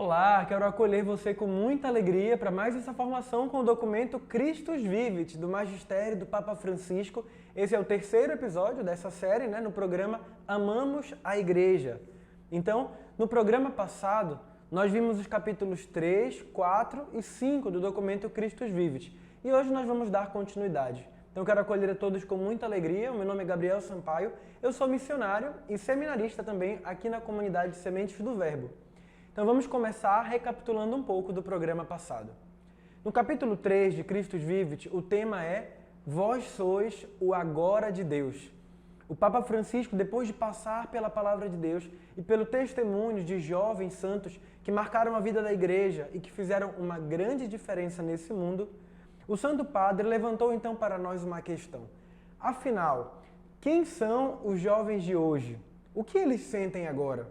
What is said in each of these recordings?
Olá, quero acolher você com muita alegria para mais essa formação com o documento Christus Vivit, do Magistério do Papa Francisco. Esse é o terceiro episódio dessa série, no programa Amamos a Igreja. Então, no programa passado, nós vimos os capítulos 3, 4 e 5 do documento Christus Vivit. E hoje nós vamos dar continuidade. Então, quero acolher a todos com muita alegria. O meu nome é Gabriel Sampaio, eu sou missionário e seminarista também aqui na comunidade Sementes do Verbo. Então vamos começar recapitulando um pouco do programa passado. No capítulo 3 de Christus Vivit, o tema é Vós sois o agora de Deus. O Papa Francisco, depois de passar pela palavra de Deus e pelo testemunho de jovens santos que marcaram a vida da igreja e que fizeram uma grande diferença nesse mundo, o Santo Padre levantou então para nós uma questão. Afinal, quem são os jovens de hoje? O que eles sentem agora?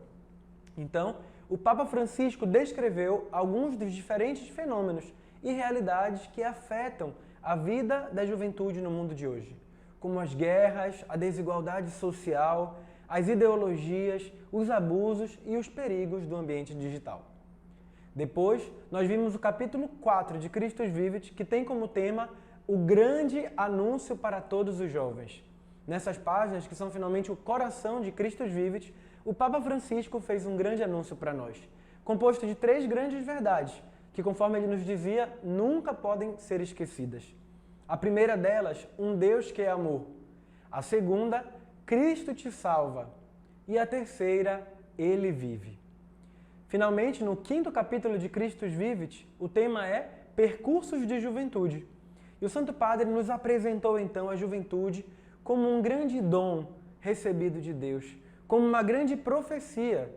Então, o Papa Francisco descreveu alguns dos diferentes fenômenos e realidades que afetam a vida da juventude no mundo de hoje, como as guerras, a desigualdade social, as ideologias, os abusos e os perigos do ambiente digital. Depois, nós vimos o capítulo 4 de Christus Vivit, que tem como tema o grande anúncio para todos os jovens. Nessas páginas, que são finalmente o coração de Christus Vivit, o Papa Francisco fez um grande anúncio para nós, composto de 3 grandes verdades, que, conforme ele nos dizia, nunca podem ser esquecidas. A primeira delas, um Deus que é amor. A segunda, Cristo te salva. E a terceira, Ele vive. Finalmente, no 5º capítulo de Christus Vivit, o tema é Percursos de Juventude. E o Santo Padre nos apresentou então a juventude como um grande dom recebido de Deus, como uma grande profecia.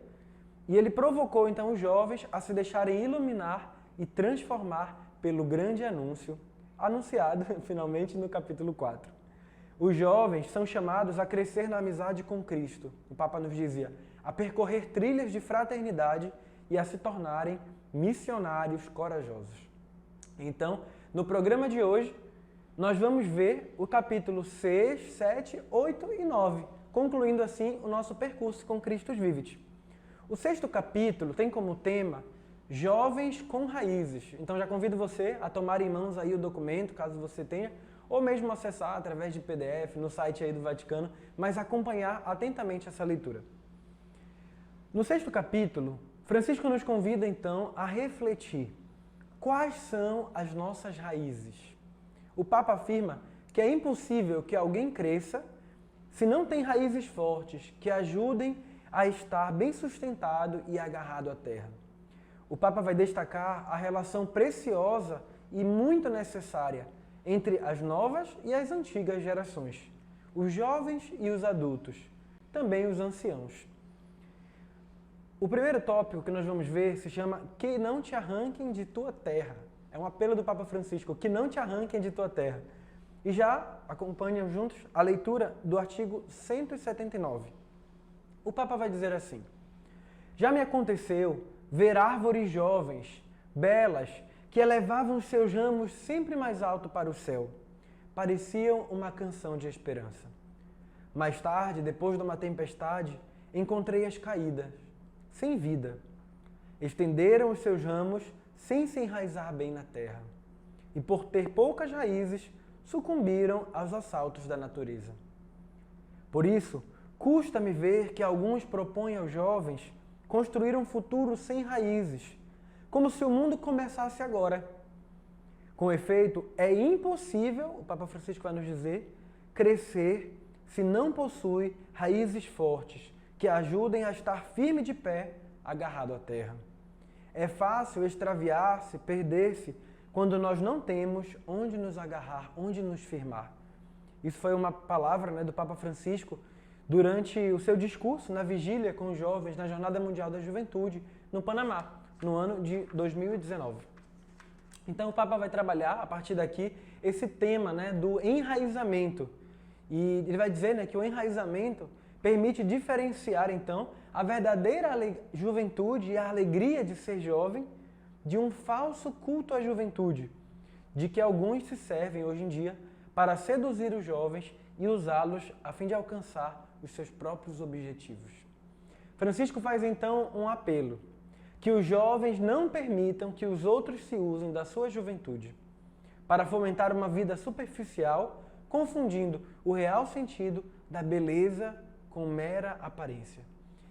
E ele provocou então os jovens a se deixarem iluminar e transformar pelo grande anúncio, anunciado finalmente no capítulo 4. Os jovens são chamados a crescer na amizade com Cristo. O Papa nos dizia, a percorrer trilhas de fraternidade e a se tornarem missionários corajosos. Então, no programa de hoje, nós vamos ver o capítulo 6, 7, 8 e 9, concluindo assim o nosso percurso com Christus Vivit. O 6º capítulo tem como tema Jovens com Raízes. Então já convido você a tomar em mãos aí o documento, caso você tenha, ou mesmo acessar através de PDF no site aí do Vaticano, mas acompanhar atentamente essa leitura. No 6º capítulo, Francisco nos convida então a refletir quais são as nossas raízes. O Papa afirma que é impossível que alguém cresça se não tem raízes fortes que ajudem a estar bem sustentado e agarrado à terra. O Papa vai destacar a relação preciosa e muito necessária entre as novas e as antigas gerações, os jovens e os adultos, também os anciãos. O primeiro tópico que nós vamos ver se chama Que não te arranquem de tua terra. É um apelo do Papa Francisco, que não te arranquem de tua terra. E já acompanham juntos a leitura do artigo 179. O Papa vai dizer assim: Já me aconteceu ver árvores jovens, belas, que elevavam os seus ramos sempre mais alto para o céu. Pareciam uma canção de esperança. Mais tarde, depois de uma tempestade, encontrei-as caídas, sem vida. Estenderam os seus ramos sem se enraizar bem na terra. E por ter poucas raízes, sucumbiram aos assaltos da natureza. Por isso, custa-me ver que alguns propõem aos jovens construir um futuro sem raízes, como se o mundo começasse agora. Com efeito, é impossível, o Papa Francisco vai nos dizer, crescer se não possui raízes fortes que ajudem a estar firme de pé, agarrado à terra. É fácil extraviar-se, perder-se, quando nós não temos onde nos agarrar, onde nos firmar. Isso foi uma palavra do Papa Francisco durante o seu discurso na vigília com os jovens na Jornada Mundial da Juventude, no Panamá, no ano de 2019. Então o Papa vai trabalhar, a partir daqui, esse tema do enraizamento. E ele vai dizer que o enraizamento permite diferenciar, então, a verdadeira juventude e a alegria de ser jovem de um falso culto à juventude, de que alguns se servem hoje em dia para seduzir os jovens e usá-los a fim de alcançar os seus próprios objetivos. Francisco faz então um apelo. que os jovens não permitam que os outros se usem da sua juventude para fomentar uma vida superficial, confundindo o real sentido da beleza com mera aparência.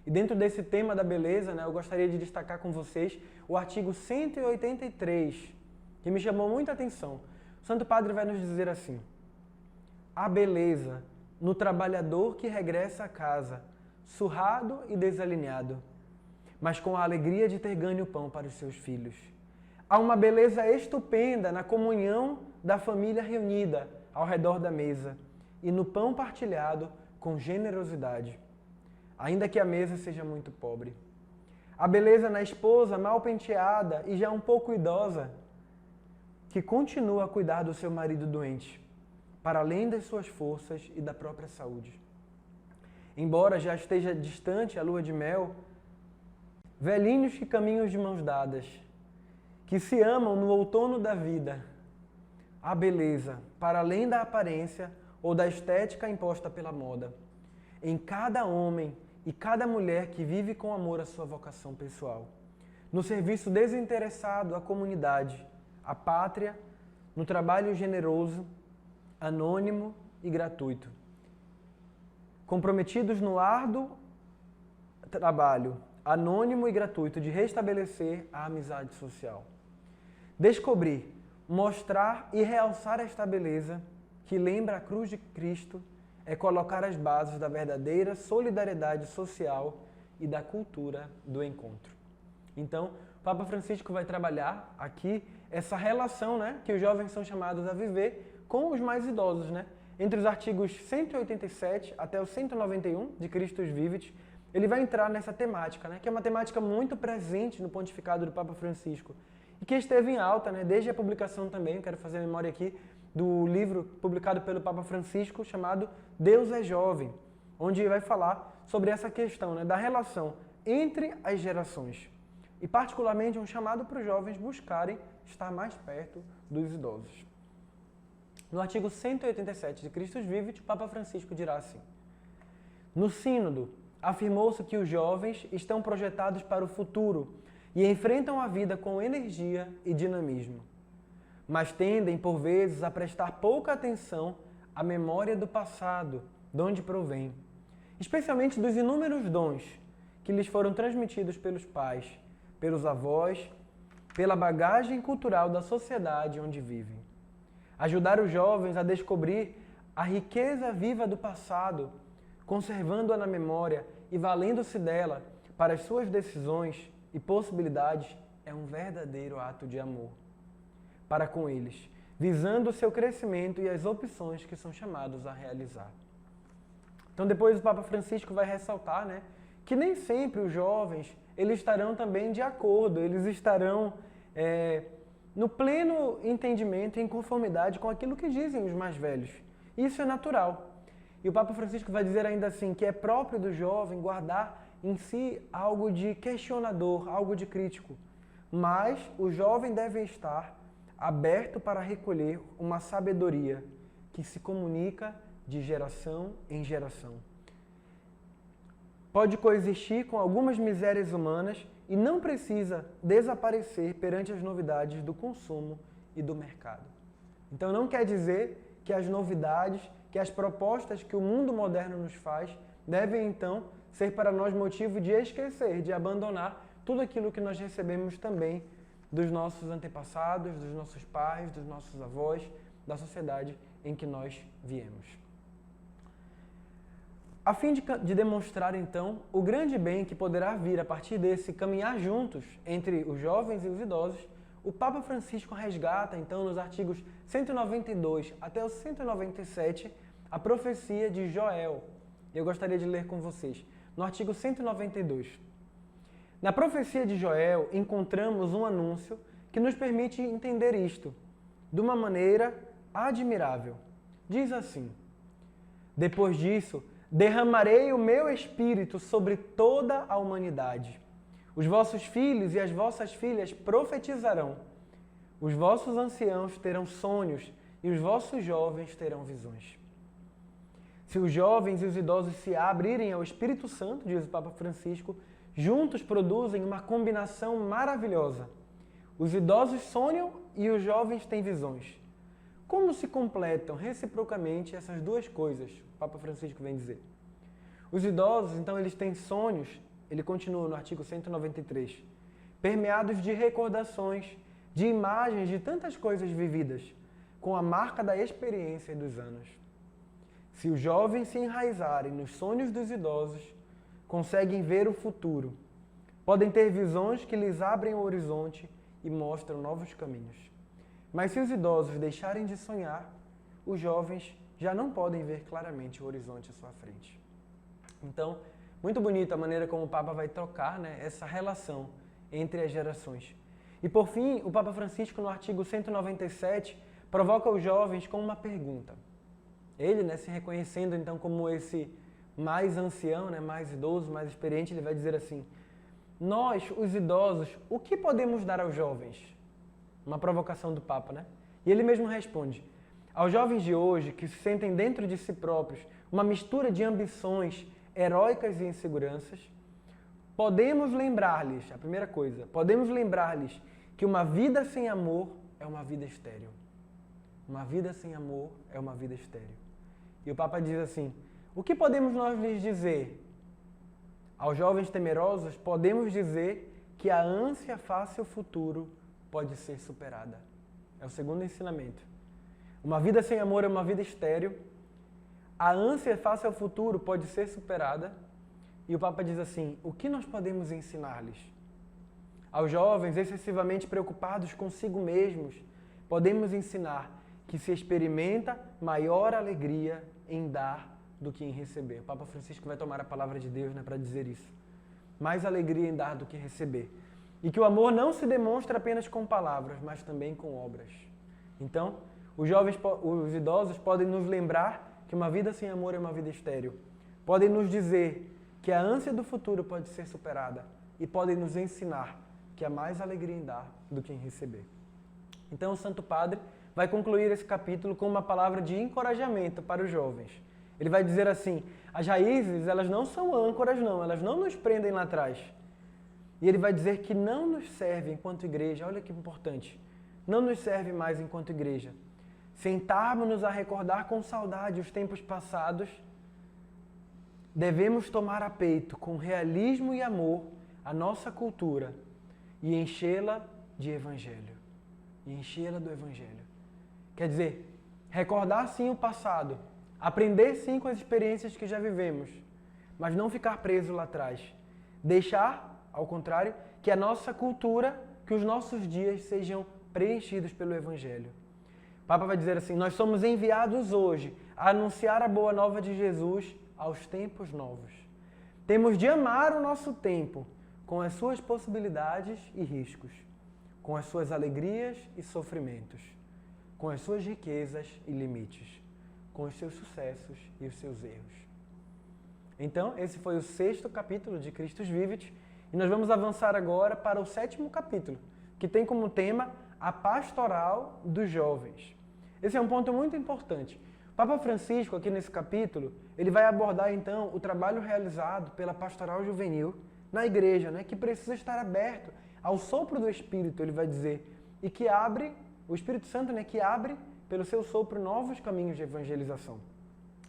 E dentro desse tema da beleza, eu gostaria de destacar com vocês o artigo 183, que me chamou muita atenção. O Santo Padre vai nos dizer assim: a beleza no trabalhador que regressa a casa, surrado e desalinhado, mas com a alegria de ter ganho o pão para os seus filhos. Há uma beleza estupenda na comunhão da família reunida ao redor da mesa e no pão partilhado com generosidade, ainda que a mesa seja muito pobre. A beleza na esposa mal penteada e já um pouco idosa, que continua a cuidar do seu marido doente, para além das suas forças e da própria saúde. Embora já esteja distante a lua de mel, velhinhos que caminham de mãos dadas, que se amam no outono da vida, a beleza, para além da aparência ou da estética imposta pela moda, em cada homem e cada mulher que vive com amor a sua vocação pessoal, no serviço desinteressado à comunidade, à pátria, no trabalho generoso, anônimo e gratuito, comprometidos no árduo trabalho anônimo e gratuito de restabelecer a amizade social. Descobrir, mostrar e realçar esta beleza que lembra a cruz de Cristo é colocar as bases da verdadeira solidariedade social e da cultura do encontro. Então, o Papa Francisco vai trabalhar aqui essa relação, que os jovens são chamados a viver com os mais idosos, Entre os artigos 187 até o 191 de Christus Vivit, ele vai entrar nessa temática, que é uma temática muito presente no pontificado do Papa Francisco e que esteve em alta, desde a publicação também. Eu quero fazer a memória aqui do livro publicado pelo Papa Francisco chamado Deus é Jovem, onde vai falar sobre essa questão, da relação entre as gerações e particularmente um chamado para os jovens buscarem estar mais perto dos idosos. No artigo 187 de Christus Vivit, o Papa Francisco dirá assim: no sínodo, afirmou-se que os jovens estão projetados para o futuro e enfrentam a vida com energia e dinamismo, mas tendem, por vezes, a prestar pouca atenção à memória do passado, de onde provém, especialmente dos inúmeros dons que lhes foram transmitidos pelos pais, pelos avós, pela bagagem cultural da sociedade onde vivem. Ajudar os jovens a descobrir a riqueza viva do passado, conservando-a na memória e valendo-se dela para as suas decisões e possibilidades, é um verdadeiro ato de amor para com eles, visando o seu crescimento e as opções que são chamados a realizar. Então depois o Papa Francisco vai ressaltar, que nem sempre os jovens eles estarão também de acordo, eles estarão no pleno entendimento e em conformidade com aquilo que dizem os mais velhos. Isso é natural. E o Papa Francisco vai dizer ainda assim que é próprio do jovem guardar em si algo de questionador, algo de crítico. Mas o jovem deve estar aberto para recolher uma sabedoria que se comunica de geração em geração. Pode coexistir com algumas misérias humanas e não precisa desaparecer perante as novidades do consumo e do mercado. Então não quer dizer que as novidades, que as propostas que o mundo moderno nos faz devem então ser para nós motivo de esquecer, de abandonar tudo aquilo que nós recebemos também dos nossos antepassados, dos nossos pais, dos nossos avós, da sociedade em que nós viemos. A fim de demonstrar, então, o grande bem que poderá vir a partir desse caminhar juntos entre os jovens e os idosos, o Papa Francisco resgata, então, nos artigos 192 até o 197, a profecia de Joel. Eu gostaria de ler com vocês. No artigo 192. Na profecia de Joel, encontramos um anúncio que nos permite entender isto de uma maneira admirável. Diz assim: depois disso, derramarei o meu espírito sobre toda a humanidade. Os vossos filhos e as vossas filhas profetizarão. Os vossos anciãos terão sonhos e os vossos jovens terão visões. Se os jovens e os idosos se abrirem ao Espírito Santo, diz o Papa Francisco, juntos produzem uma combinação maravilhosa. Os idosos sonham e os jovens têm visões. Como se completam reciprocamente essas duas coisas? O Papa Francisco vem dizer. Os idosos, então, eles têm sonhos, ele continua no artigo 193, permeados de recordações, de imagens de tantas coisas vividas, com a marca da experiência e dos anos. Se os jovens se enraizarem nos sonhos dos idosos, conseguem ver o futuro, podem ter visões que lhes abrem o horizonte e mostram novos caminhos. Mas se os idosos deixarem de sonhar, os jovens já não podem ver claramente o horizonte à sua frente. Então, muito bonita a maneira como o Papa vai trocar, né, essa relação entre as gerações. E por fim, o Papa Francisco, no artigo 197, provoca os jovens com uma pergunta. Ele, né, se reconhecendo então como esse mais ancião, né, mais idoso, mais experiente, ele vai dizer assim: nós, os idosos, o que podemos dar aos jovens? Uma provocação do Papa, né? E ele mesmo responde: aos jovens de hoje, que se sentem dentro de si próprios uma mistura de ambições heróicas e inseguranças, podemos lembrar-lhes, a primeira coisa, podemos lembrar-lhes que uma vida sem amor é uma vida estéril. Uma vida sem amor é uma vida estéril. E o Papa diz assim: o que podemos nós lhes dizer? Aos jovens temerosos, podemos dizer que a ânsia face ao futuro pode ser superada. É o segundo ensinamento. Uma vida sem amor é uma vida estéril. A ânsia face ao futuro pode ser superada. E o Papa diz assim: o que nós podemos ensinar-lhes? Aos jovens excessivamente preocupados consigo mesmos, podemos ensinar que se experimenta maior alegria em dar do que em receber. O Papa Francisco vai tomar a palavra de Deus, né, para dizer isso. Mais alegria em dar do que receber. E que o amor não se demonstra apenas com palavras, mas também com obras. Então, os idosos podem nos lembrar que uma vida sem amor é uma vida estéril. Podem nos dizer que a ânsia do futuro pode ser superada. E podem nos ensinar que há mais alegria em dar do que em receber. Então, o Santo Padre vai concluir esse capítulo com uma palavra de encorajamento para os jovens. Ele vai dizer assim: as raízes, elas não são âncoras não, elas não nos prendem lá atrás. E ele vai dizer que não nos serve enquanto igreja, olha que importante, não nos serve mais enquanto igreja sentarmos-nos a recordar com saudade os tempos passados. Devemos tomar a peito com realismo e amor a nossa cultura e enchê-la de evangelho. E enchê-la do evangelho. Quer dizer, recordar sim o passado, aprender sim com as experiências que já vivemos, mas não ficar preso lá atrás. Deixar, ao contrário, que a nossa cultura, que os nossos dias sejam preenchidos pelo evangelho. O Papa vai dizer assim: nós somos enviados hoje a anunciar a boa nova de Jesus aos tempos novos. Temos de amar o nosso tempo com as suas possibilidades e riscos, com as suas alegrias e sofrimentos, com as suas riquezas e limites, com os seus sucessos e os seus erros. Então, esse foi o 6º capítulo de Christus Vivit, e nós vamos avançar agora para o 7º capítulo, que tem como tema a pastoral dos jovens. Esse é um ponto muito importante. O Papa Francisco, aqui nesse capítulo, ele vai abordar então o trabalho realizado pela pastoral juvenil na igreja, né, que precisa estar aberto ao sopro do Espírito, ele vai dizer, e que abre, o Espírito Santo, né, que abre pelo seu sopro novos caminhos de evangelização.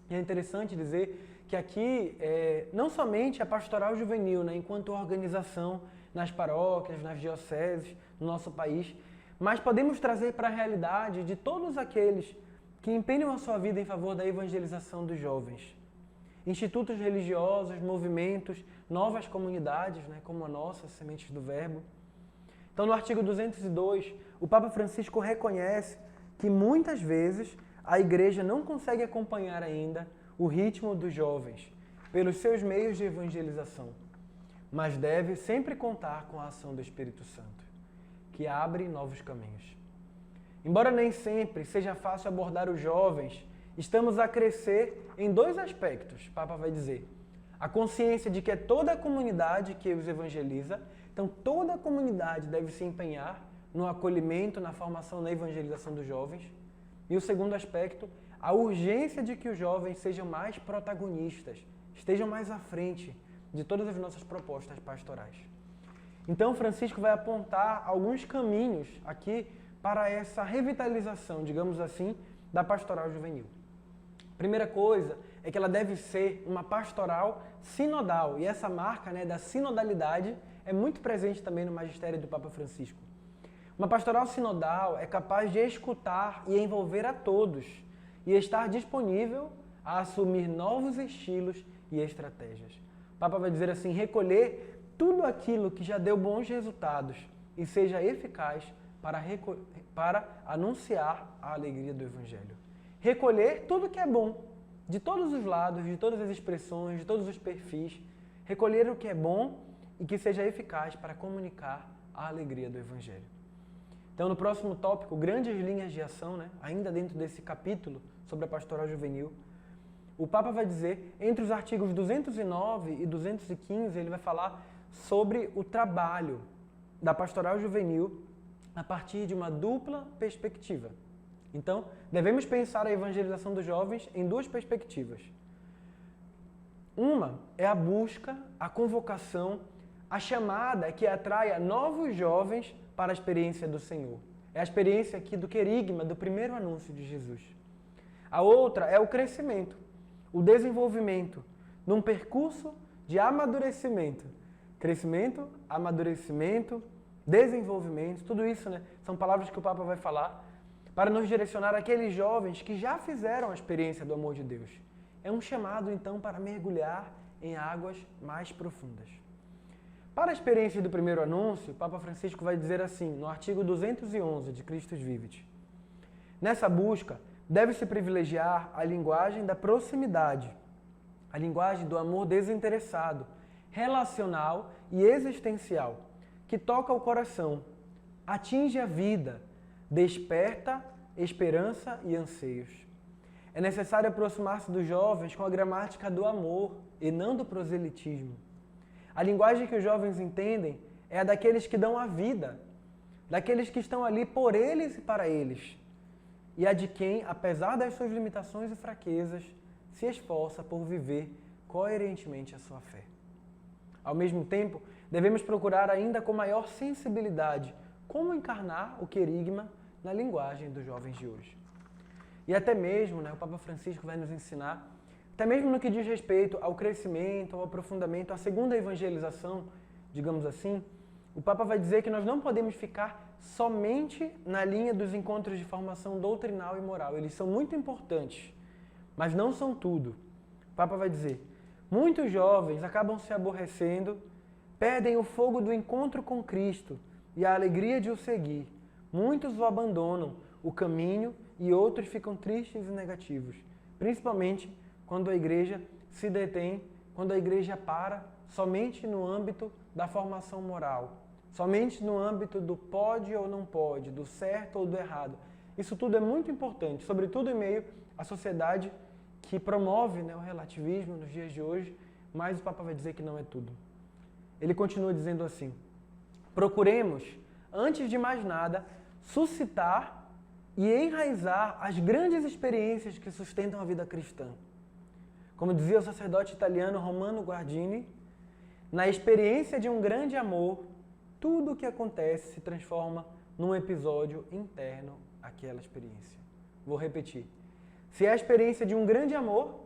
E é interessante dizer que aqui, não somente a pastoral juvenil, né, enquanto organização nas paróquias, nas dioceses, no nosso país, mas podemos trazer para a realidade de todos aqueles que empenham a sua vida em favor da evangelização dos jovens. Institutos religiosos, movimentos, novas comunidades, né, como a nossa, Sementes do Verbo. Então, no artigo 202, o Papa Francisco reconhece que muitas vezes a Igreja não consegue acompanhar ainda o ritmo dos jovens pelos seus meios de evangelização, mas deve sempre contar com a ação do Espírito Santo, que abre novos caminhos. Embora nem sempre seja fácil abordar os jovens, estamos a crescer em 2 aspectos, o Papa vai dizer. A consciência de que é toda a comunidade que os evangeliza, então toda a comunidade deve se empenhar no acolhimento, na formação, na evangelização dos jovens. E o segundo aspecto, a urgência de que os jovens sejam mais protagonistas, estejam mais à frente de todas as nossas propostas pastorais. Então, Francisco vai apontar alguns caminhos aqui para essa revitalização, digamos assim, da pastoral juvenil. Primeira coisa é que ela deve ser uma pastoral sinodal, e essa marca, da sinodalidade é muito presente também no magistério do Papa Francisco. Uma pastoral sinodal é capaz de escutar e envolver a todos e estar disponível a assumir novos estilos e estratégias. O Papa vai dizer assim, recolher tudo aquilo que já deu bons resultados e seja eficaz para anunciar a alegria do Evangelho. Recolher tudo que é bom, de todos os lados, de todas as expressões, de todos os perfis. Recolher o que é bom e que seja eficaz para comunicar a alegria do Evangelho. Então, no próximo tópico, grandes linhas de ação, ainda dentro desse capítulo sobre a pastoral juvenil, o Papa vai dizer, entre os artigos 209 e 215, ele vai falar sobre o trabalho da pastoral juvenil a partir de uma dupla perspectiva. Então, devemos pensar a evangelização dos jovens em duas perspectivas. Uma é a busca, a convocação, a chamada que atraia novos jovens para a experiência do Senhor. É a experiência aqui do querigma, do primeiro anúncio de Jesus. A outra é o crescimento, o desenvolvimento, num percurso de amadurecimento. Crescimento, amadurecimento, desenvolvimento, tudo isso, são palavras que o Papa vai falar para nos direcionar àqueles jovens que já fizeram a experiência do amor de Deus. É um chamado, então, para mergulhar em águas mais profundas. Para a experiência do primeiro anúncio, o Papa Francisco vai dizer assim, no artigo 211 de Christus Vivit. Nessa busca, deve-se privilegiar a linguagem da proximidade, a linguagem do amor desinteressado, relacional e existencial, que toca o coração, atinge a vida, desperta esperança e anseios. É necessário aproximar-se dos jovens com a gramática do amor e não do proselitismo. A linguagem que os jovens entendem é a daqueles que dão a vida, daqueles que estão ali por eles e para eles, e a de quem, apesar das suas limitações e fraquezas, se esforça por viver coerentemente a sua fé. Ao mesmo tempo, devemos procurar ainda com maior sensibilidade como encarnar o querigma na linguagem dos jovens de hoje. E até mesmo, o Papa Francisco vai nos ensinar, até mesmo no que diz respeito ao crescimento, ao aprofundamento, à segunda evangelização, digamos assim, o Papa vai dizer que nós não podemos ficar somente na linha dos encontros de formação doutrinal e moral. Eles são muito importantes, mas não são tudo. O Papa vai dizer, muitos jovens acabam se aborrecendo, perdem o fogo do encontro com Cristo e a alegria de o seguir. Muitos o abandonam, o caminho, e outros ficam tristes e negativos, principalmente quando a igreja se detém, quando a igreja para somente no âmbito da formação moral, somente no âmbito do pode ou não pode, do certo ou do errado. Isso tudo é muito importante, sobretudo em meio à sociedade que promove o relativismo nos dias de hoje, mas o Papa vai dizer que não é tudo. Ele continua dizendo assim, procuremos, antes de mais nada, suscitar e enraizar as grandes experiências que sustentam a vida cristã. Como dizia o sacerdote italiano Romano Guardini, na experiência de um grande amor, tudo o que acontece se transforma num episódio interno àquela experiência. Vou repetir. Se é a experiência de um grande amor,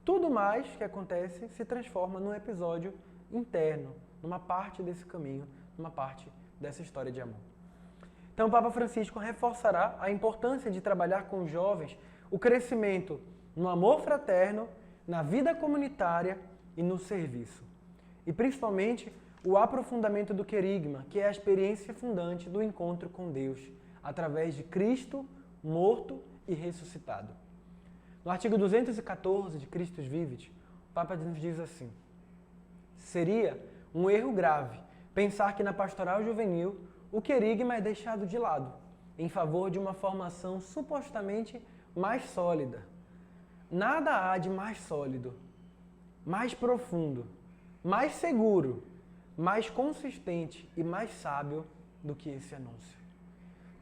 tudo mais que acontece se transforma num episódio interno, numa parte desse caminho, numa parte dessa história de amor. Então, o Papa Francisco reforçará a importância de trabalhar com os jovens o crescimento no amor fraterno, na vida comunitária e no serviço. E, principalmente, o aprofundamento do querigma, que é a experiência fundante do encontro com Deus, através de Cristo, morto e ressuscitado. No artigo 214 de Christus Vivit, o Papa nos diz assim, seria um erro grave pensar que na pastoral juvenil o querigma é deixado de lado, em favor de uma formação supostamente mais sólida. Nada há de mais sólido, mais profundo, mais seguro, mais consistente e mais sábio do que esse anúncio.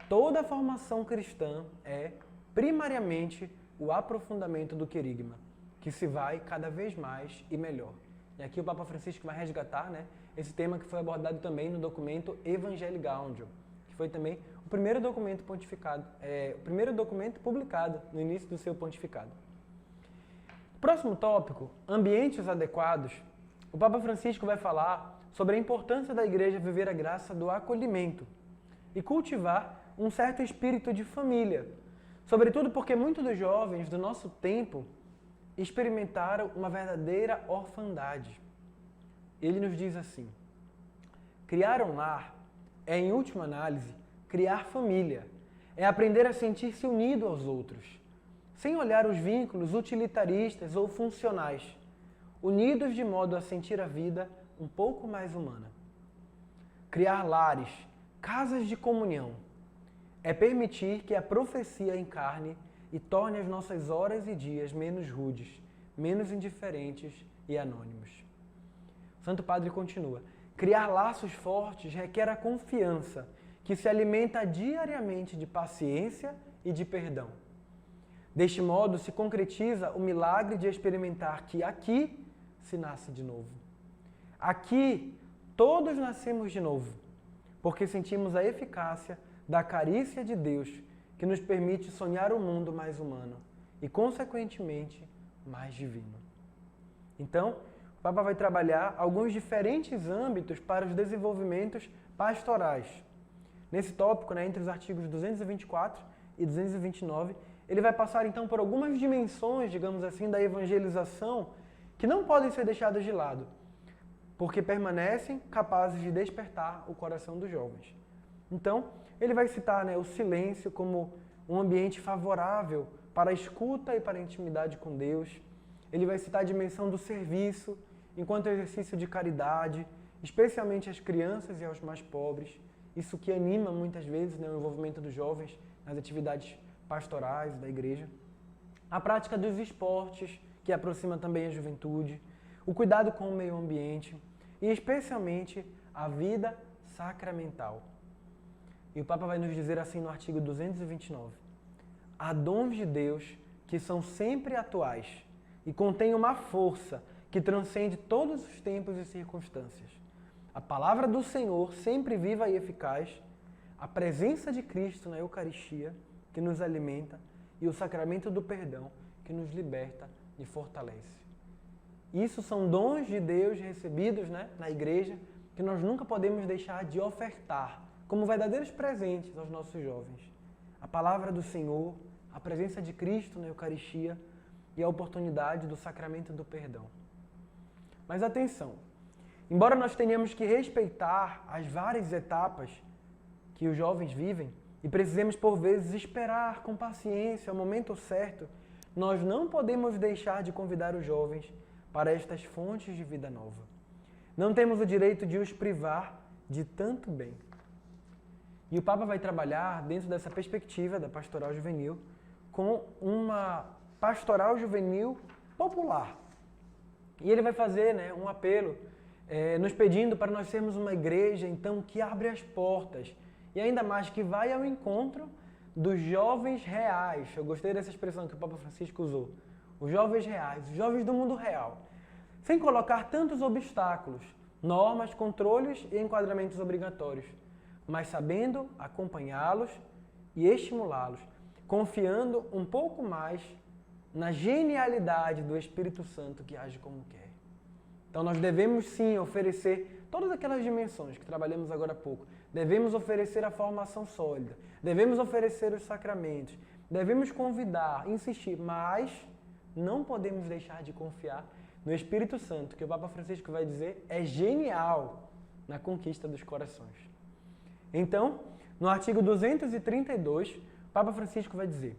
Toda a formação cristã é, primariamente, o aprofundamento do querigma, que se vai cada vez mais e melhor. E aqui o Papa Francisco vai resgatar, né, esse tema que foi abordado também no documento Evangelii Gaudium, que foi também o primeiro documento pontificado, o primeiro documento publicado no início do seu pontificado. Próximo tópico, ambientes adequados. O Papa Francisco vai falar sobre a importância da Igreja viver a graça do acolhimento e cultivar um certo espírito de família, sobretudo porque muitos dos jovens do nosso tempo experimentaram uma verdadeira orfandade. Ele nos diz assim: criar um lar é, em última análise, criar família, é aprender a sentir-se unido aos outros, sem olhar os vínculos utilitaristas ou funcionais, unidos de modo a sentir a vida um pouco mais humana. Criar lares, casas de comunhão, é permitir que a profecia encarne e torne as nossas horas e dias menos rudes, menos indiferentes e anônimos. O Santo Padre continua: criar laços fortes requer a confiança, que se alimenta diariamente de paciência e de perdão. Deste modo se concretiza o milagre de experimentar que aqui se nasce de novo. Aqui todos nascemos de novo, porque sentimos a eficácia da carícia de Deus, que nos permite sonhar um mundo mais humano e, consequentemente, mais divino. Então, o Papa vai trabalhar alguns diferentes âmbitos para os desenvolvimentos pastorais. Nesse tópico, entre os artigos 224 e 229, ele vai passar então por algumas dimensões, digamos assim, da evangelização que não podem ser deixadas de lado, porque permanecem capazes de despertar o coração dos jovens. Então, ele vai citar o silêncio como um ambiente favorável para a escuta e para a intimidade com Deus. Ele vai citar a dimensão do serviço enquanto exercício de caridade, especialmente às crianças e aos mais pobres. Isso que anima muitas vezes o envolvimento dos jovens nas atividades pastorais da igreja. A prática dos esportes, que aproxima também a juventude. O cuidado com o meio ambiente e especialmente a vida sacramental. E o Papa vai nos dizer assim no artigo 229: há dons de Deus que são sempre atuais e contêm uma força que transcende todos os tempos e circunstâncias. A palavra do Senhor, sempre viva e eficaz, a presença de Cristo na Eucaristia, que nos alimenta, e o sacramento do perdão, que nos liberta e fortalece. Isso são dons de Deus recebidos na igreja, que nós nunca podemos deixar de ofertar como verdadeiros presentes aos nossos jovens. A palavra do Senhor, a presença de Cristo na Eucaristia e a oportunidade do sacramento do perdão. Mas atenção, embora nós tenhamos que respeitar as várias etapas que os jovens vivem e precisemos por vezes esperar com paciência o momento certo, nós não podemos deixar de convidar os jovens para estas fontes de vida nova. Não temos o direito de os privar de tanto bem. E o Papa vai trabalhar dentro dessa perspectiva da pastoral juvenil com uma pastoral juvenil popular. E ele vai fazer um apelo, nos pedindo para nós sermos uma igreja, então, que abre as portas e ainda mais que vai ao encontro dos jovens reais. Eu gostei dessa expressão que o Papa Francisco usou. Os jovens reais, os jovens do mundo real. Sem colocar tantos obstáculos, normas, controles e enquadramentos obrigatórios, mas sabendo acompanhá-los e estimulá-los, confiando um pouco mais na genialidade do Espírito Santo que age como quer. Então nós devemos sim oferecer todas aquelas dimensões que trabalhamos agora há pouco. Devemos oferecer a formação sólida, devemos oferecer os sacramentos, devemos convidar, insistir, mas não podemos deixar de confiar no Espírito Santo, que o Papa Francisco vai dizer é genial na conquista dos corações. Então, no artigo 232, o Papa Francisco vai dizer: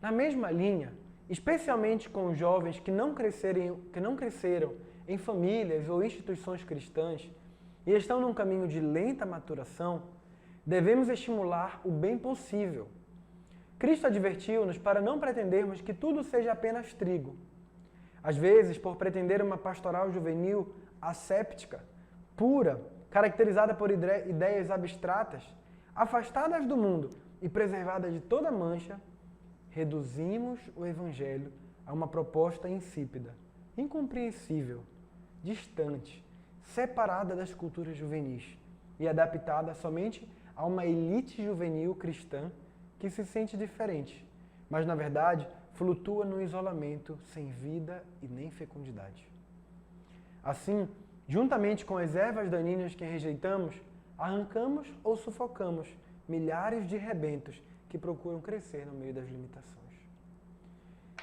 na mesma linha, especialmente com os jovens que não cresceram em famílias ou instituições cristãs e estão num caminho de lenta maturação, devemos estimular o bem possível. Cristo advertiu-nos para não pretendermos que tudo seja apenas trigo. Às vezes, por pretender uma pastoral juvenil asséptica, pura, caracterizada por ideias abstratas, afastadas do mundo e preservadas de toda mancha, reduzimos o Evangelho a uma proposta insípida, incompreensível, distante, separada das culturas juvenis e adaptada somente a uma elite juvenil cristã que se sente diferente, mas na verdade flutua no isolamento sem vida e nem fecundidade. Assim, juntamente com as ervas daninhas que rejeitamos, arrancamos ou sufocamos milhares de rebentos que procuram crescer no meio das limitações.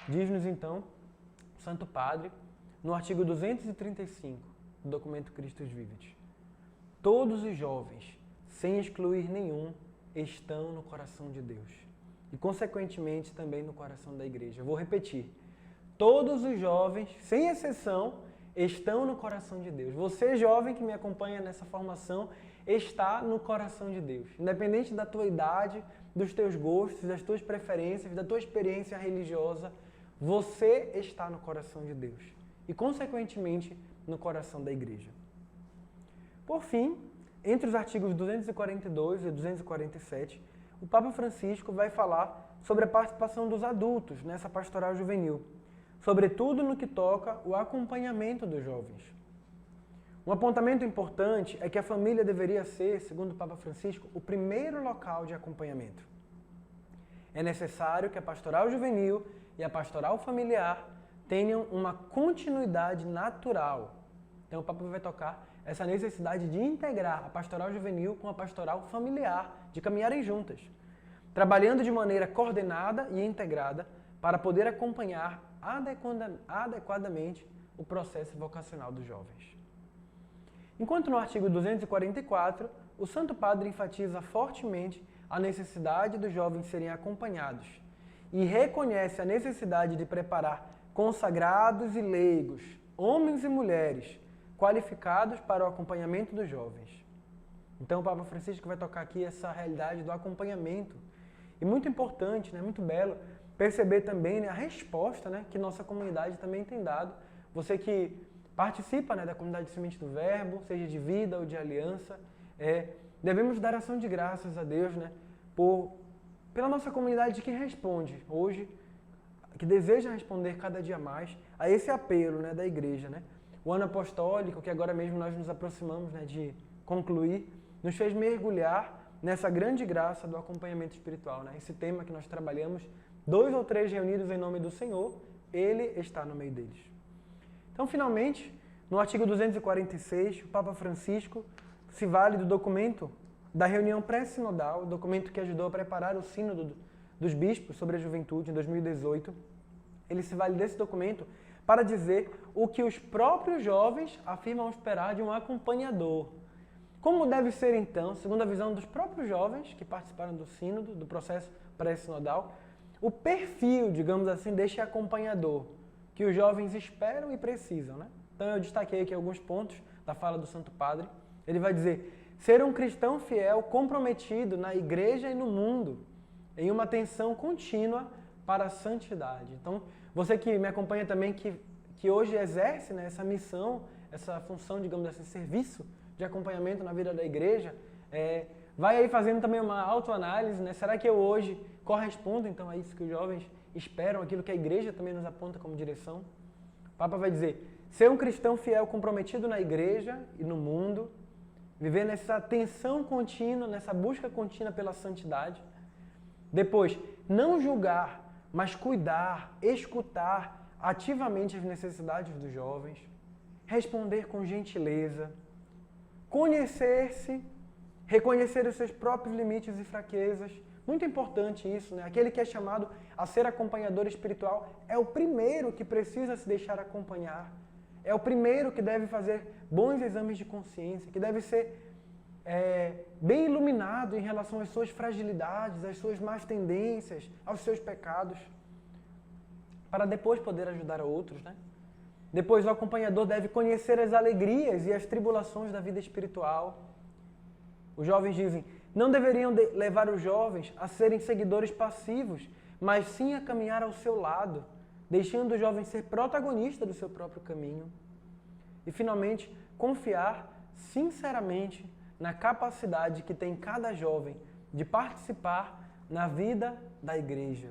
Diz-nos então o Santo Padre, no artigo 235 do documento Christus Vivit: todos os jovens, sem excluir nenhum, estão no coração de Deus e, consequentemente, também no coração da Igreja. Eu vou repetir. Todos os jovens, sem exceção, estão no coração de Deus. Você, jovem que me acompanha nessa formação, está no coração de Deus. Independente da tua idade, dos teus gostos, das tuas preferências, da tua experiência religiosa, você está no coração de Deus e, consequentemente, no coração da Igreja. Por fim, entre os artigos 242 e 247, o Papa Francisco vai falar sobre a participação dos adultos nessa pastoral juvenil, sobretudo no que toca o acompanhamento dos jovens. Um apontamento importante é que a família deveria ser, segundo o Papa Francisco, o primeiro local de acompanhamento. É necessário que a pastoral juvenil e a pastoral familiar tenham uma continuidade natural. Então o Papa vai tocar essa necessidade de integrar a pastoral juvenil com a pastoral familiar, de caminharem juntas, trabalhando de maneira coordenada e integrada para poder acompanhar adequadamente o processo vocacional dos jovens. Enquanto no artigo 244, o Santo Padre enfatiza fortemente a necessidade dos jovens serem acompanhados e reconhece a necessidade de preparar consagrados e leigos, homens e mulheres, qualificados para o acompanhamento dos jovens. Então o Papa Francisco vai tocar aqui essa realidade do acompanhamento. E muito importante, muito belo, perceber também a resposta que nossa comunidade também tem dado. Você que participa da comunidade de Semente do Verbo, seja de vida ou de aliança, devemos dar ação de graças a Deus pela nossa comunidade que responde hoje, que deseja responder cada dia mais a esse apelo da Igreja. O ano apostólico, que agora mesmo nós nos aproximamos de concluir, nos fez mergulhar nessa grande graça do acompanhamento espiritual. Esse tema que nós trabalhamos, 2 ou 3 reunidos em nome do Senhor, Ele está no meio deles. Então, finalmente, no artigo 246, o Papa Francisco se vale do documento da reunião pré-sinodal, o documento que ajudou a preparar o sínodo dos bispos sobre a juventude em 2018. Ele se vale desse documento para dizer o que os próprios jovens afirmam esperar de um acompanhador. Como deve ser, então, segundo a visão dos próprios jovens que participaram do sínodo, do processo pré-sinodal, o perfil, digamos assim, deste acompanhador que os jovens esperam e precisam. Então eu destaquei aqui alguns pontos da fala do Santo Padre. Ele vai dizer: ser um cristão fiel, comprometido na igreja e no mundo, em uma atenção contínua para a santidade. Então, você que me acompanha também, que hoje exerce essa missão, essa função, digamos assim, serviço de acompanhamento na vida da igreja, vai aí fazendo também uma autoanálise, Será que eu hoje correspondo, então, a isso que os jovens esperam, aquilo que a igreja também nos aponta como direção? O Papa vai dizer: ser um cristão fiel, comprometido na igreja e no mundo, viver nessa tensão contínua, nessa busca contínua pela santidade. Depois, não julgar, mas cuidar, escutar ativamente as necessidades dos jovens, responder com gentileza, conhecer-se, reconhecer os seus próprios limites e fraquezas. Muito importante isso, Aquele que é chamado a ser acompanhador espiritual é o primeiro que precisa se deixar acompanhar. É o primeiro que deve fazer bons exames de consciência, que deve ser bem iluminado em relação às suas fragilidades, às suas más tendências, aos seus pecados, para depois poder ajudar a outros. Depois o acompanhador deve conhecer as alegrias e as tribulações da vida espiritual. Os jovens dizem: não deveriam levar os jovens a serem seguidores passivos, mas sim a caminhar ao seu lado, deixando o jovem ser protagonista do seu próprio caminho. E, finalmente, confiar sinceramente na capacidade que tem cada jovem de participar na vida da igreja.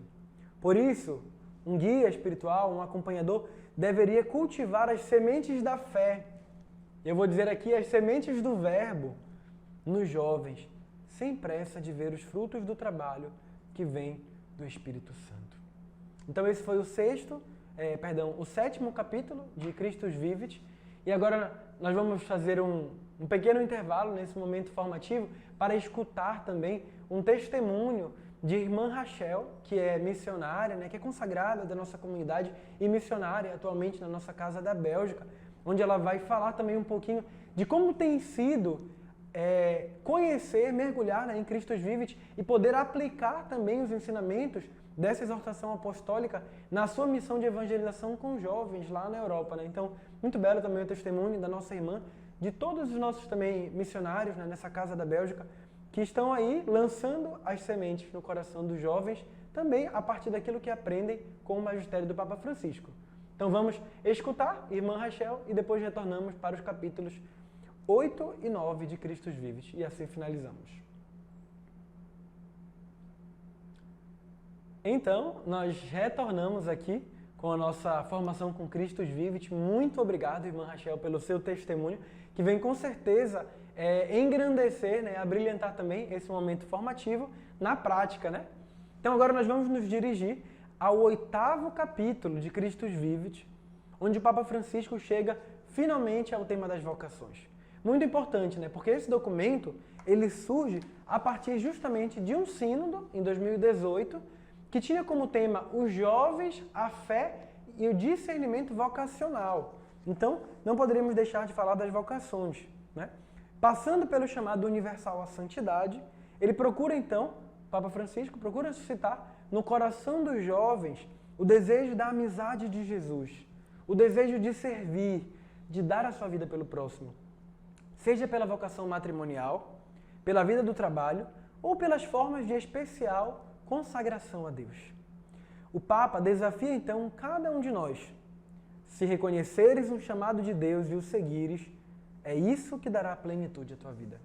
Por isso, um guia espiritual, um acompanhador, deveria cultivar as sementes da fé Eu vou dizer aqui as sementes do verbo nos jovens, sem pressa de ver os frutos do trabalho que vem do Espírito Santo. Então esse foi o sétimo capítulo de Christus Vivit. E agora nós vamos fazer um pequeno intervalo nesse momento formativo para escutar também um testemunho de irmã Rachel, que é missionária, né, que é consagrada da nossa comunidade e missionária atualmente na nossa casa da Bélgica, onde ela vai falar também um pouquinho de como tem sido conhecer, mergulhar, né, em Christus Vivit e poder aplicar também os ensinamentos dessa exortação apostólica na sua missão de evangelização com jovens lá na Europa, né? Então, muito belo também o testemunho da nossa irmã, de todos os nossos também missionários, né, nessa casa da Bélgica, que estão aí lançando as sementes no coração dos jovens, também a partir daquilo que aprendem com o magistério do Papa Francisco. Então vamos escutar irmã Rachel e depois retornamos para os capítulos 8 e 9 de Christus Vivit e assim finalizamos. Então, nós retornamos aqui com a nossa formação com Christus Vivit. Muito obrigado, irmã Rachel, pelo seu testemunho, que vem com certeza engrandecer, né, abrilhantar também esse momento formativo na prática, né? Então agora nós vamos nos dirigir ao 8º capítulo de Christus Vivit, onde o Papa Francisco chega finalmente ao tema das vocações. Muito importante, né? Porque esse documento, ele surge a partir justamente de um sínodo, em 2018, que tinha como tema os jovens, a fé e o discernimento vocacional. Então, não poderíamos deixar de falar das vocações, né? Passando pelo chamado universal à santidade, ele procura então, Papa Francisco procura suscitar no coração dos jovens o desejo da amizade de Jesus, o desejo de servir, de dar a sua vida pelo próximo, seja pela vocação matrimonial, pela vida do trabalho ou pelas formas de especial consagração a Deus. O Papa desafia então cada um de nós. Se reconheceres um chamado de Deus e o seguires, é isso que dará plenitude à tua vida.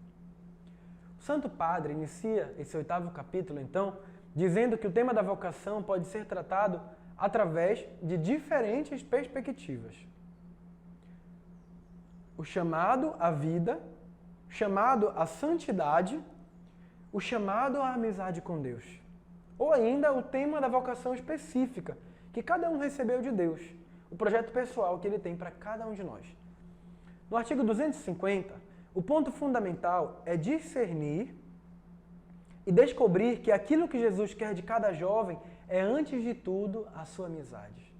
O Santo Padre inicia esse 8º capítulo, então, dizendo que o tema da vocação pode ser tratado através de diferentes perspectivas. O chamado à vida, o chamado à santidade, o chamado à amizade com Deus. Ou ainda o tema da vocação específica, que cada um recebeu de Deus, o projeto pessoal que ele tem para cada um de nós. No artigo 250, o ponto fundamental é discernir e descobrir que aquilo que Jesus quer de cada jovem é, antes de tudo, a sua amizade.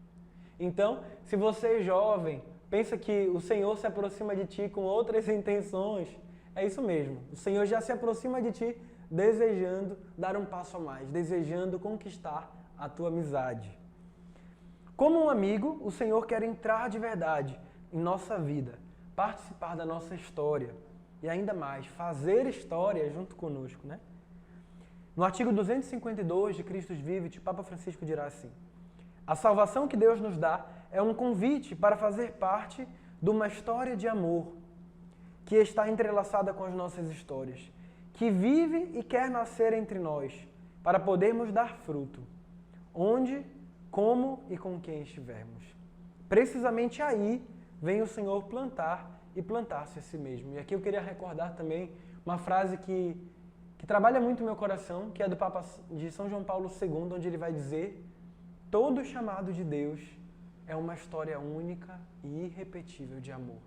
Então, se você é jovem, pensa que o Senhor se aproxima de ti com outras intenções, é isso mesmo. O Senhor já se aproxima de ti desejando dar um passo a mais, desejando conquistar a tua amizade. Como um amigo, o Senhor quer entrar de verdade em nossa vida, participar da nossa história e ainda mais, fazer história junto conosco, né? No artigo 252 de Christus Vivit, o Papa Francisco dirá assim: a salvação que Deus nos dá é um convite para fazer parte de uma história de amor que está entrelaçada com as nossas histórias, que vive e quer nascer entre nós, para podermos dar fruto, onde, como e com quem estivermos. Precisamente aí vem o Senhor plantar e plantar-se a si mesmo. E aqui eu queria recordar também uma frase que trabalha muito o meu coração, que é do Papa de São João Paulo II, onde ele vai dizer: todo chamado de Deus é uma história única e irrepetível de amor.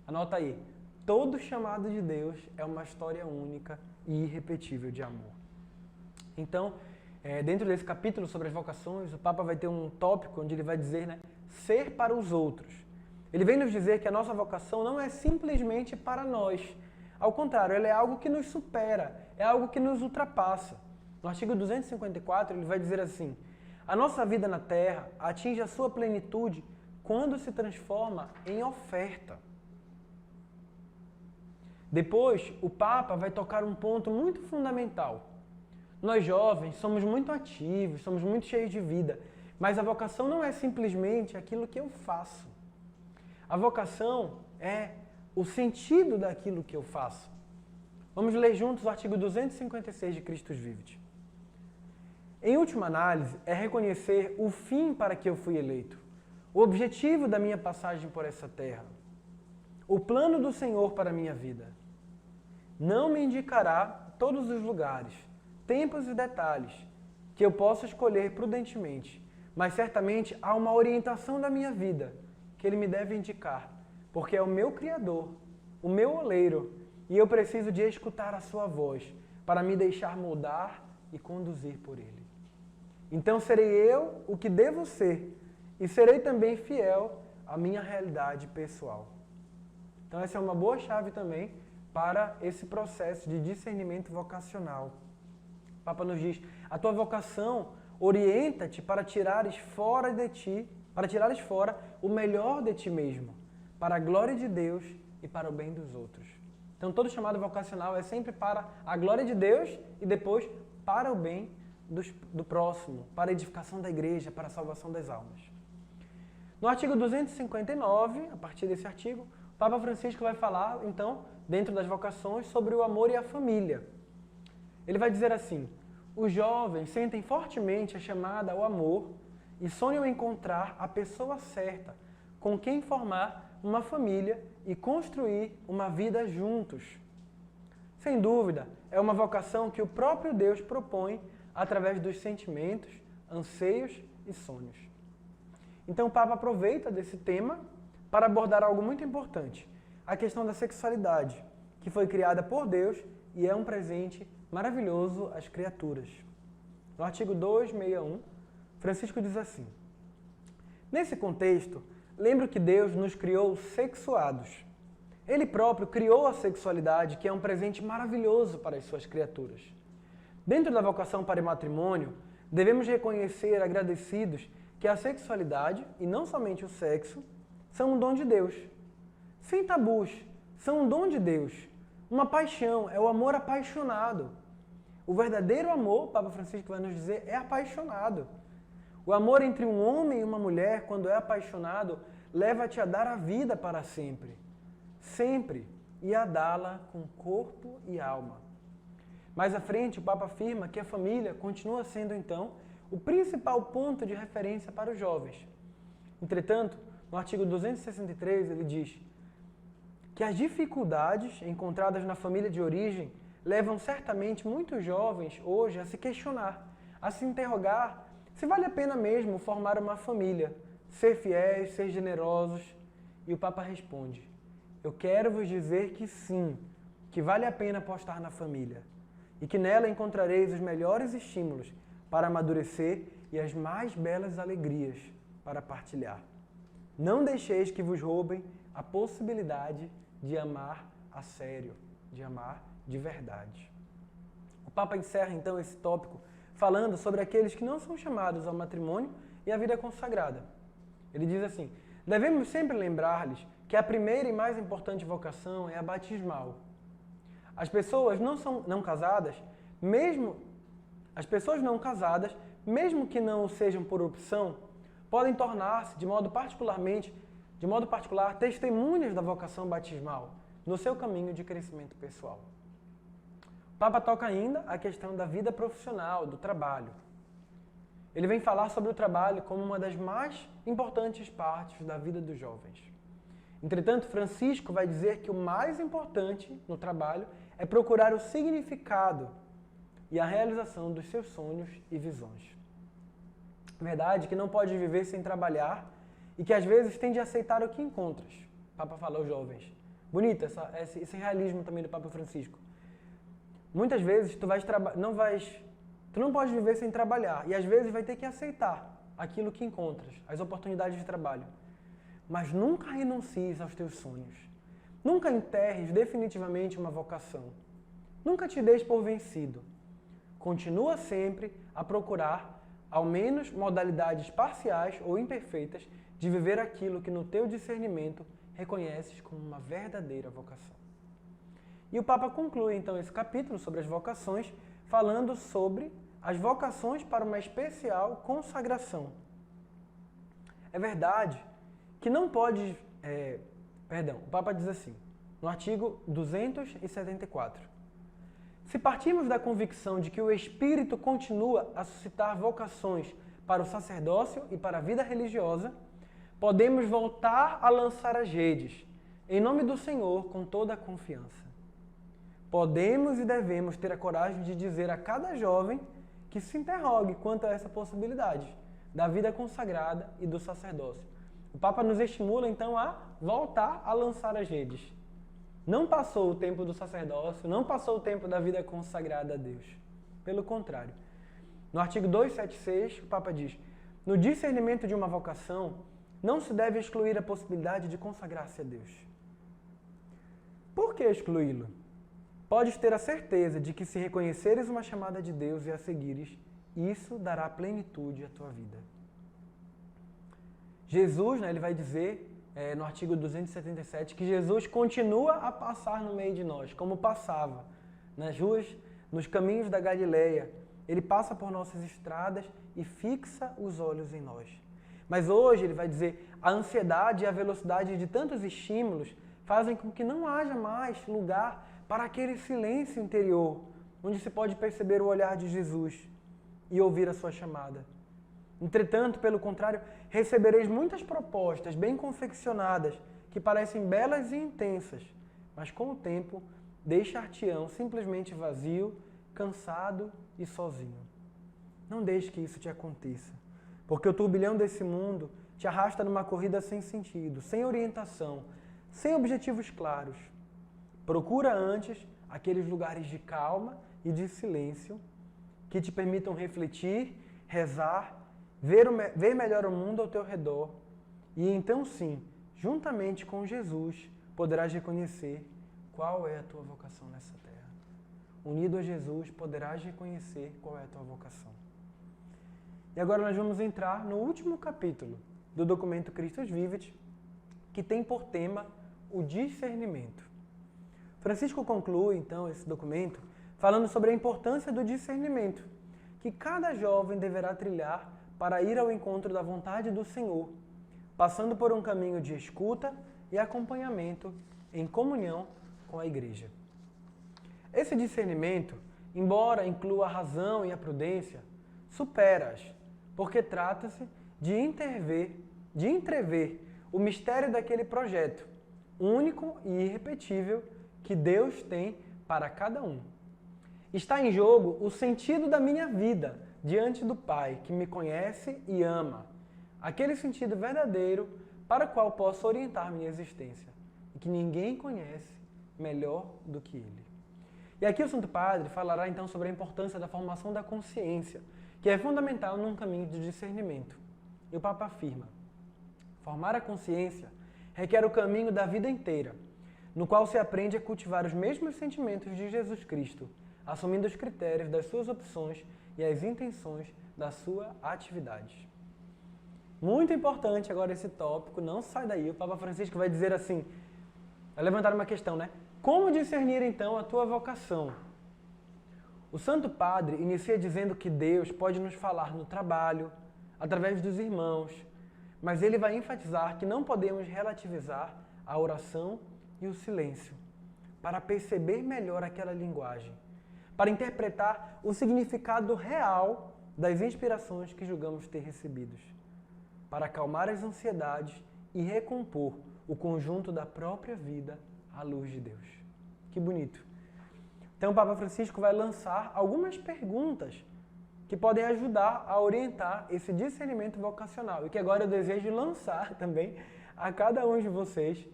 Anota aí. Todo chamado de Deus é uma história única e irrepetível de amor. Então, dentro desse capítulo sobre as vocações, o Papa vai ter um tópico onde ele vai dizer, né, ser para os outros. Ele vem nos dizer que a nossa vocação não é simplesmente para nós. Ao contrário, ela é algo que nos supera, é algo que nos ultrapassa. No artigo 254, ele vai dizer assim: a nossa vida na Terra atinge a sua plenitude quando se transforma em oferta. Depois, o Papa vai tocar um ponto muito fundamental. Nós jovens somos muito ativos, somos muito cheios de vida, mas a vocação não é simplesmente aquilo que eu faço. A vocação é o sentido daquilo que eu faço. Vamos ler juntos o artigo 256 de Christus Vivit. Em última análise, é reconhecer o fim para que eu fui eleito, o objetivo da minha passagem por essa terra. o plano do Senhor para a minha vida. Não me indicará todos os lugares, tempos e detalhes que eu possa escolher prudentemente, mas certamente há uma orientação da minha vida que Ele me deve indicar, porque é o meu Criador, o meu oleiro, e eu preciso de escutar a sua voz para me deixar moldar e conduzir por Ele. Então serei eu o que devo ser e serei também fiel à minha realidade pessoal. Então essa é uma boa chave também para esse processo de discernimento vocacional. O Papa nos diz, a tua vocação orienta-te para tirares fora de ti, para tirares fora o melhor de ti mesmo, para a glória de Deus e para o bem dos outros. Então todo chamado vocacional é sempre para a glória de Deus e depois para o bem do próximo, para a edificação da igreja, para a salvação das almas. No artigo 259, a partir desse artigo, o Papa Francisco vai falar, então, dentro das vocações, sobre o amor e a família. Ele vai dizer assim, os jovens sentem fortemente a chamada ao amor e sonham encontrar a pessoa certa com quem formar uma família e construir uma vida juntos. Sem dúvida, é uma vocação que o próprio Deus propõe através dos sentimentos, anseios e sonhos. Então o Papa aproveita desse tema para abordar algo muito importante, a questão da sexualidade, que foi criada por Deus e é um presente maravilhoso às criaturas. No artigo 261, Francisco diz assim, nesse contexto, lembro que Deus nos criou sexuados. Ele próprio criou a sexualidade, que é um presente maravilhoso para as suas criaturas. Dentro da vocação para o matrimônio, devemos reconhecer agradecidos que a sexualidade, e não somente o sexo, são um dom de Deus. Sem tabus, são um dom de Deus. Uma paixão, é o amor apaixonado. O verdadeiro amor, o Papa Francisco vai nos dizer, é apaixonado. O amor entre um homem e uma mulher, quando é apaixonado, leva-te a dar a vida para sempre. Sempre. E a dá-la com corpo e alma. Mais à frente, o Papa afirma que a família continua sendo, então, o principal ponto de referência para os jovens. Entretanto, no artigo 263, ele diz que as dificuldades encontradas na família de origem levam certamente muitos jovens hoje a se questionar, a se interrogar se vale a pena mesmo formar uma família, ser fiéis, ser generosos. E o Papa responde, eu quero vos dizer que sim, que vale a pena apostar na família e que nela encontrareis os melhores estímulos para amadurecer e as mais belas alegrias para partilhar. Não deixeis que vos roubem a possibilidade de amar a sério, de amar de verdade. O Papa encerra então esse tópico falando sobre aqueles que não são chamados ao matrimônio e à vida consagrada. Ele diz assim, devemos sempre lembrar-lhes que a primeira e mais importante vocação é a batismal. As pessoas não casadas, mesmo que não sejam por opção, podem tornar-se, de modo particular, testemunhas da vocação batismal no seu caminho de crescimento pessoal. O Papa toca ainda a questão da vida profissional, do trabalho. Ele vem falar sobre o trabalho como uma das mais importantes partes da vida dos jovens. Entretanto, Francisco vai dizer que o mais importante no trabalho é procurar o significado e a realização dos seus sonhos e visões. Verdade que não pode viver sem trabalhar e que às vezes tem de aceitar o que encontras. O Papa fala aos jovens. Bonito esse realismo também do Papa Francisco. Muitas vezes tu não pode viver sem trabalhar e às vezes vai ter que aceitar aquilo que encontras, as oportunidades de trabalho. Mas nunca renuncies aos teus sonhos. Nunca enterres definitivamente uma vocação. Nunca te deixes por vencido. Continua sempre a procurar, ao menos, modalidades parciais ou imperfeitas de viver aquilo que no teu discernimento reconheces como uma verdadeira vocação. E o Papa conclui então esse capítulo sobre as vocações, falando sobre as vocações para uma especial consagração. É verdade que não pode... o Papa diz assim, no artigo 274. Se partimos da convicção de que o Espírito continua a suscitar vocações para o sacerdócio e para a vida religiosa, podemos voltar a lançar as redes, em nome do Senhor com toda a confiança. Podemos e devemos ter a coragem de dizer a cada jovem que se interrogue quanto a essa possibilidade da vida consagrada e do sacerdócio. O Papa nos estimula, então, a voltar a lançar as redes. Não passou o tempo do sacerdócio, não passou o tempo da vida consagrada a Deus. Pelo contrário. No artigo 276, o Papa diz: no discernimento de uma vocação, não se deve excluir a possibilidade de consagrar-se a Deus. Por que excluí-lo? Podes ter a certeza de que se reconheceres uma chamada de Deus e a seguires, isso dará plenitude à tua vida. Jesus, ele vai dizer no artigo 277 que Jesus continua a passar no meio de nós, como passava nas ruas, nos caminhos da Galileia. Ele passa por nossas estradas e fixa os olhos em nós. Mas hoje, ele vai dizer, a ansiedade e a velocidade de tantos estímulos fazem com que não haja mais lugar para aquele silêncio interior, onde se pode perceber o olhar de Jesus e ouvir a sua chamada. Entretanto, pelo contrário, recebereis muitas propostas bem confeccionadas, que parecem belas e intensas, mas com o tempo deixar-te-ão simplesmente vazio, cansado e sozinho. Não deixe que isso te aconteça, porque o turbilhão desse mundo te arrasta numa corrida sem sentido, sem orientação, sem objetivos claros. Procura antes aqueles lugares de calma e de silêncio que te permitam refletir, rezar, ver melhor o mundo ao teu redor e então sim, juntamente com Jesus, poderás reconhecer qual é a tua vocação nessa terra. Unido a Jesus, poderás reconhecer qual é a tua vocação. E agora nós vamos entrar no último capítulo do documento Christus Vivit, que tem por tema o discernimento. Francisco conclui, então, esse documento falando sobre a importância do discernimento, que cada jovem deverá trilhar para ir ao encontro da vontade do Senhor, passando por um caminho de escuta e acompanhamento em comunhão com a Igreja. Esse discernimento, embora inclua a razão e a prudência, supera-as, porque trata-se de entrever o mistério daquele projeto, único e irrepetível, que Deus tem para cada um. Está em jogo o sentido da minha vida diante do Pai, que me conhece e ama. Aquele sentido verdadeiro para o qual posso orientar minha existência e que ninguém conhece melhor do que Ele. E aqui o Santo Padre falará então sobre a importância da formação da consciência, que é fundamental num caminho de discernimento. E o Papa afirma: formar a consciência requer o caminho da vida inteira, no qual se aprende a cultivar os mesmos sentimentos de Jesus Cristo, assumindo os critérios das suas opções e as intenções da sua atividade. Muito importante agora esse tópico, não sai daí. O Papa Francisco vai dizer assim, vai levantar uma questão, né? Como discernir então a tua vocação? O Santo Padre inicia dizendo que Deus pode nos falar no trabalho, através dos irmãos, mas ele vai enfatizar que não podemos relativizar a oração e o silêncio, para perceber melhor aquela linguagem, para interpretar o significado real das inspirações que julgamos ter recebidos, para acalmar as ansiedades e recompor o conjunto da própria vida à luz de Deus. Que bonito! Então o Papa Francisco vai lançar algumas perguntas que podem ajudar a orientar esse discernimento vocacional e que agora eu desejo lançar também a cada um de vocês,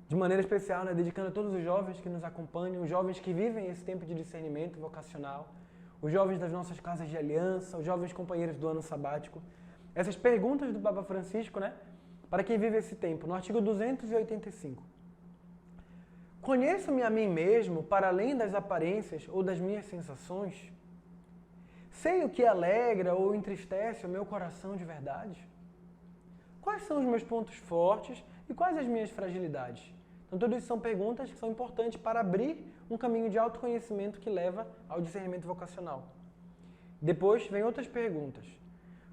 de maneira especial, né, dedicando a todos os jovens que nos acompanham, os jovens que vivem esse tempo de discernimento vocacional, os jovens das nossas casas de aliança, os jovens companheiros do ano sabático. Essas perguntas do Papa Francisco, né, para quem vive esse tempo, no artigo 285. Conheço-me a mim mesmo para além das aparências ou das minhas sensações? Sei o que alegra ou entristece o meu coração de verdade? Quais são os meus pontos fortes e quais as minhas fragilidades? Então, tudo isso são perguntas que são importantes para abrir um caminho de autoconhecimento que leva ao discernimento vocacional. Depois, vem outras perguntas.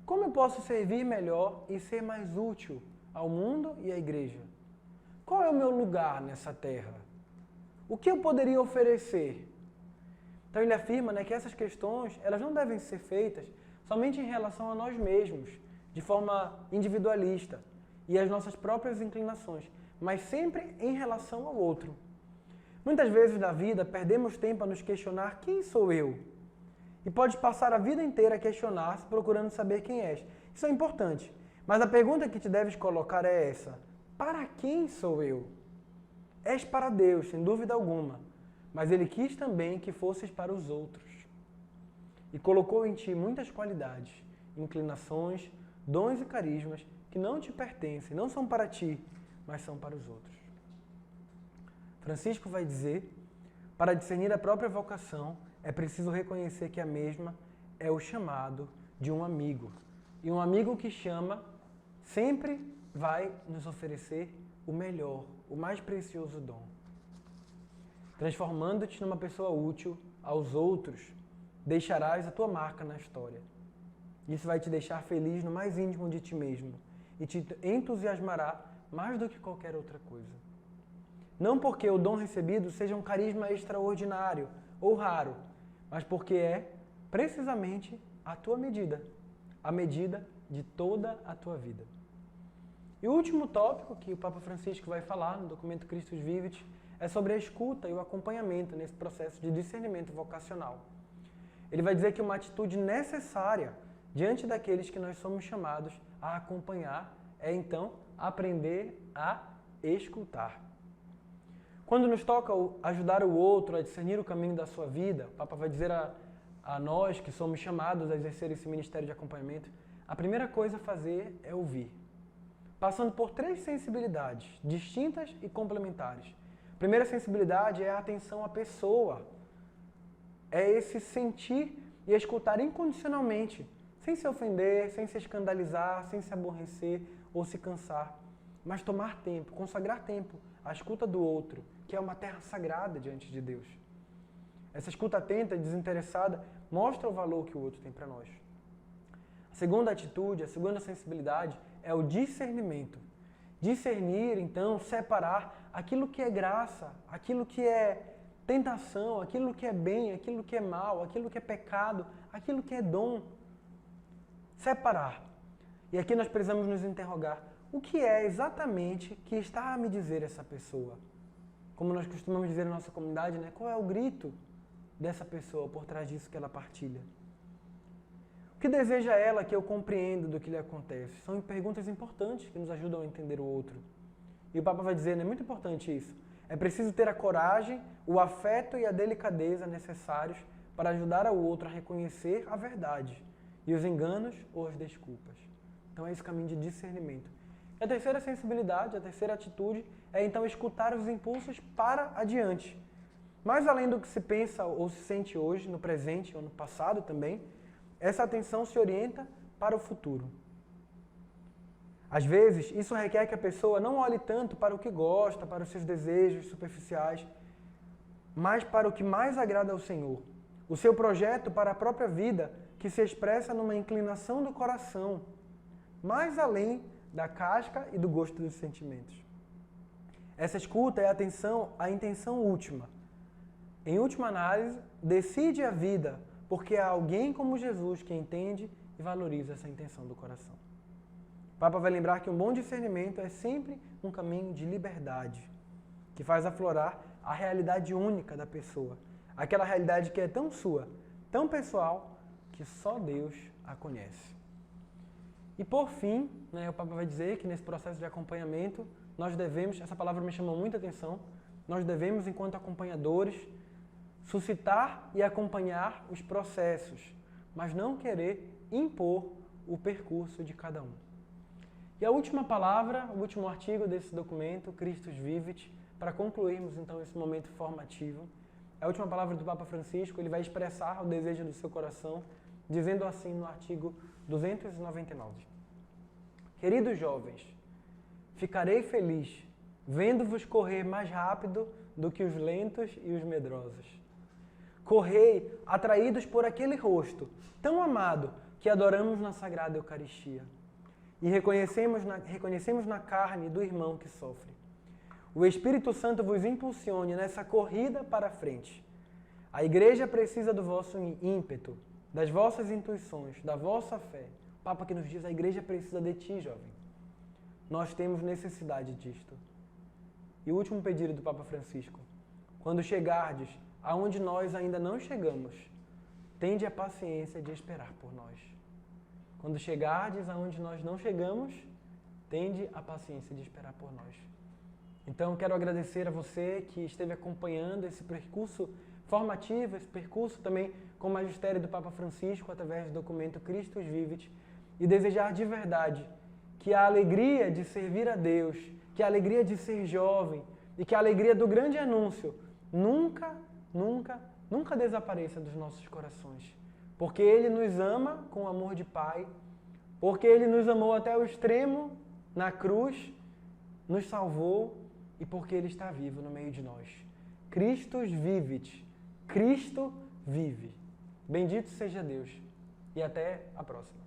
Como eu posso servir melhor e ser mais útil ao mundo e à Igreja? Qual é o meu lugar nessa terra? O que eu poderia oferecer? Então, ele afirma, né, que essas questões elas não devem ser feitas somente em relação a nós mesmos, de forma individualista, e às nossas próprias inclinações, mas sempre em relação ao outro. Muitas vezes na vida perdemos tempo a nos questionar quem sou eu? E pode passar a vida inteira a questionar-se procurando saber quem és. Isso é importante, mas a pergunta que te deves colocar é essa: para quem sou eu? És para Deus, sem dúvida alguma, mas Ele quis também que fosses para os outros. E colocou em ti muitas qualidades, inclinações, dons e carismas que não te pertencem, não são para ti, mas são para os outros. Francisco vai dizer, para discernir a própria vocação, é preciso reconhecer que a mesma é o chamado de um amigo. E um amigo que chama sempre vai nos oferecer o melhor, o mais precioso dom. Transformando-te numa pessoa útil aos outros, deixarás a tua marca na história. Isso vai te deixar feliz no mais íntimo de ti mesmo e te entusiasmará mais do que qualquer outra coisa. Não porque o dom recebido seja um carisma extraordinário ou raro, mas porque é, precisamente, a tua medida, a medida de toda a tua vida. E o último tópico que o Papa Francisco vai falar no documento Christus Vivit é sobre a escuta e o acompanhamento nesse processo de discernimento vocacional. Ele vai dizer que uma atitude necessária diante daqueles que nós somos chamados a acompanhar é, então, aprender a escutar. Quando nos toca ajudar o outro a discernir o caminho da sua vida, o Papa vai dizer a nós que somos chamados a exercer esse ministério de acompanhamento, a primeira coisa a fazer é ouvir. Passando por 3 sensibilidades distintas e complementares. A primeira sensibilidade é a atenção à pessoa. É esse sentir e escutar incondicionalmente, sem se ofender, sem se escandalizar, sem se aborrecer ou se cansar. Mas tomar tempo, consagrar tempo à escuta do outro, que é uma terra sagrada diante de Deus. Essa escuta atenta e desinteressada mostra o valor que o outro tem para nós. A segunda atitude, a segunda sensibilidade é o discernimento. Discernir, então, separar aquilo que é graça, aquilo que é tentação, aquilo que é bem, aquilo que é mal, aquilo que é pecado, aquilo que é dom. Separar. E aqui nós precisamos nos interrogar: o que é exatamente que está a me dizer essa pessoa? Como nós costumamos dizer na nossa comunidade, né? Qual é o grito dessa pessoa por trás disso que ela partilha? O que deseja ela que eu compreenda do que lhe acontece? São perguntas importantes que nos ajudam a entender o outro. E o Papa vai dizer, é muito importante isso. É preciso ter a coragem, o afeto e a delicadeza necessários para ajudar ao outro a reconhecer a verdade e os enganos ou as desculpas. Então é esse caminho de discernimento. E a terceira sensibilidade, a terceira atitude é então escutar os impulsos para adiante. Mais além do que se pensa ou se sente hoje, no presente ou no passado também, essa atenção se orienta para o futuro. Às vezes, isso requer que a pessoa não olhe tanto para o que gosta, para os seus desejos superficiais, mas para o que mais agrada ao Senhor. O seu projeto para a própria vida, que se expressa numa inclinação do coração, mais além da casca e do gosto dos sentimentos. Essa escuta é a intenção última. Em última análise, decide a vida, porque há alguém como Jesus que entende e valoriza essa intenção do coração. O Papa vai lembrar que um bom discernimento é sempre um caminho de liberdade, que faz aflorar a realidade única da pessoa, aquela realidade que é tão sua, tão pessoal, que só Deus a conhece. E por fim, o Papa vai dizer que nesse processo de acompanhamento, nós devemos, essa palavra me chamou muita atenção, nós devemos, enquanto acompanhadores, suscitar e acompanhar os processos, mas não querer impor o percurso de cada um. E a última palavra, o último artigo desse documento, Christus Vivit, para concluirmos então esse momento formativo, a última palavra do Papa Francisco, ele vai expressar o desejo do seu coração, dizendo assim no artigo 299. Queridos jovens, ficarei feliz vendo-vos correr mais rápido do que os lentos e os medrosos. Correi atraídos por aquele rosto tão amado que adoramos na Sagrada Eucaristia e reconhecemos na carne do irmão que sofre. O Espírito Santo vos impulsione nessa corrida para a frente. A Igreja precisa do vosso ímpeto, das vossas intuições, da vossa fé. O Papa que nos diz, a Igreja precisa de ti, jovem. Nós temos necessidade disto. E o último pedido do Papa Francisco: quando chegardes aonde nós ainda não chegamos, tende a paciência de esperar por nós. Quando chegardes aonde nós não chegamos, tende a paciência de esperar por nós. Então, quero agradecer a você que esteve acompanhando esse percurso formativo, esse percurso também com o magistério do Papa Francisco, através do documento Christus Vivit, e desejar de verdade que a alegria de servir a Deus, que a alegria de ser jovem e que a alegria do grande anúncio nunca desapareça dos nossos corações. Porque Ele nos ama com amor de Pai, porque Ele nos amou até o extremo na cruz, nos salvou e porque Ele está vivo no meio de nós. Christus Vivit. Cristo vive. Bendito seja Deus. E até a próxima.